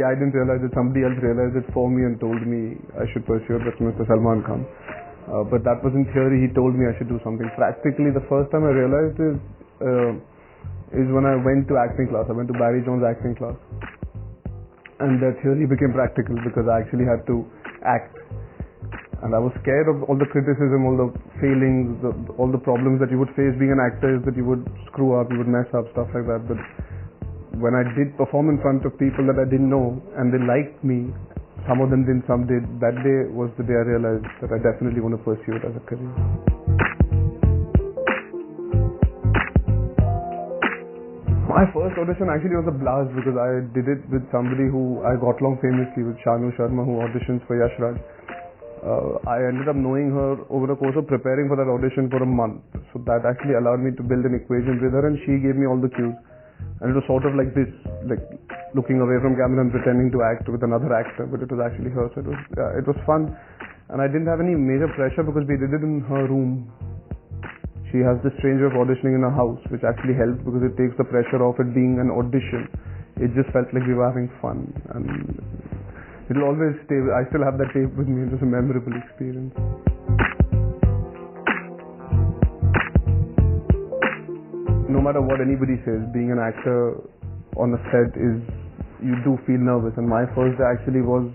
Obviously, I didn't realize it. Somebody else realized it for me and told me I should pursue it. That's Mr. Salman Khan. But that was in theory. He told me I should do something. Practically, the first time I realized is when I went to acting class. I went to Barry Jones acting class. And that theory became practical because I actually had to act. And I was scared of all the criticism, all the failings, all the problems that you would face being an actor, is that you would screw up, you would mess up, stuff like that. But when I did perform in front of people that I didn't know and they liked me, some of them didn't, some did, that day was the day I realized that I definitely want to pursue it as a career. My first audition actually was a blast because I did it with somebody who I got along famously with, Shanu Sharma, who auditions for Yash Raj. I ended up knowing her over the course of preparing for that audition for a month. So that actually allowed me to build an equation with her, and she gave me all the cues. And it was sort of like this, like looking away from camera and pretending to act with another actor, but it was actually her. So it was fun, and I didn't have any major pressure because we did it in her room. She has this strange way of auditioning in her house, which actually helped because it takes the pressure off it being an audition. It just felt like we were having fun, and it'll always stay. I still have that tape with me. It was a memorable experience. No matter what anybody says, being an actor on a set is, you do feel nervous. And my first day actually was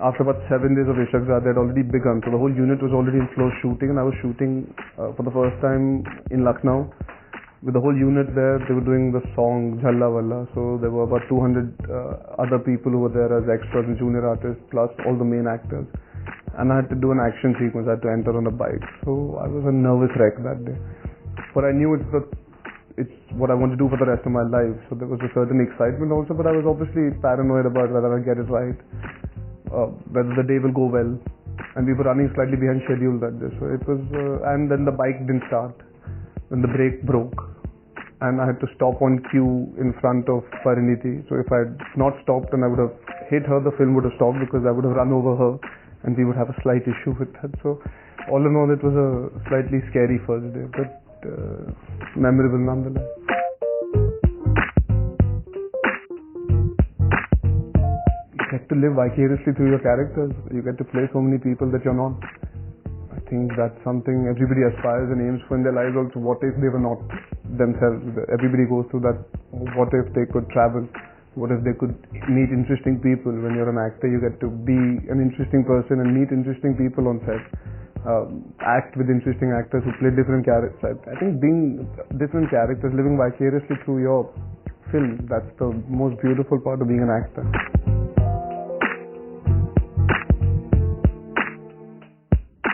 after about 7 days of Ishaq Zade had already begun. So the whole unit was already in floor shooting, and I was shooting for the first time in Lucknow. With the whole unit there, they were doing the song Jhalla Walla. So there were about 200 other people who were there as extras and junior artists, plus all the main actors. And I had to do an action sequence. I had to enter on a bike. So I was a nervous wreck that day. But I knew it's what I want to do for the rest of my life. So there was a certain excitement also, but I was obviously paranoid about whether I get it right, whether the day will go well. And we were running slightly behind schedule that day. So it was, and then the bike didn't start. Then the brake broke, and I had to stop on cue in front of Pariniti. So if I had not stopped and I would have hit her, the film would have stopped because I would have run over her and we would have a slight issue with that. So all in all, it was a slightly scary first day, but memorable nonetheless. You get to live vicariously through your characters. You get to play so many people that you're not. I think that's something everybody aspires and aims for in their lives also. What if they were not themselves? Everybody goes through that. What if they could travel? What if they could meet interesting people? When you're an actor, you get to be an interesting person and meet interesting people on set. Act with interesting actors who play different characters. I think being different characters, living vicariously through your film, that's the most beautiful part of being an actor.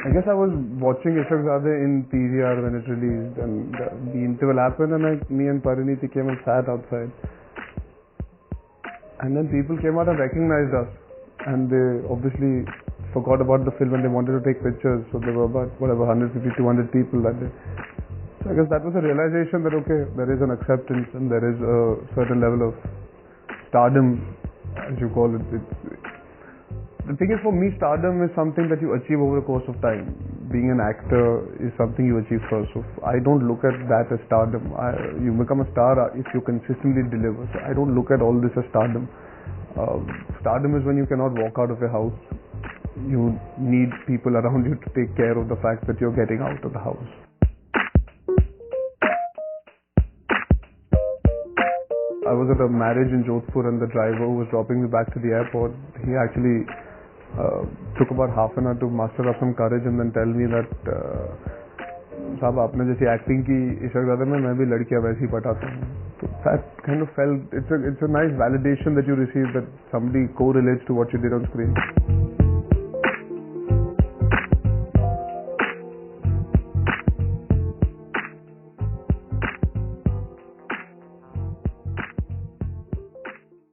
I guess I was watching Ishaq Zade in PVR when it released, and the interval happened, and me and Pariniti came and sat outside. And then people came out and recognized us, and they obviously forgot about the film and they wanted to take pictures. So there were about 150, 200 people that day. So I guess that was a realization that okay, there is an acceptance and there is a certain level of stardom, as you call it. The thing is, for me, stardom is something that you achieve over the course of time. Being an actor is something you achieve first. So I don't look at that as stardom. You become a star if you consistently deliver. So I don't look at all this as stardom. Stardom is when you cannot walk out of your house. You need people around you to take care of the fact that you're getting out of the house. I was at a marriage in Jodhpur, and the driver who was dropping me back to the airport, he actually took about half an hour to muster up some courage and then tell me that साहब आपने जैसी acting की इशक ज़ादे में मैं भी लड़कियां वैसी पटाता हूँ. So that kind of felt, it's a nice validation that you receive that somebody correlates to what you did on screen.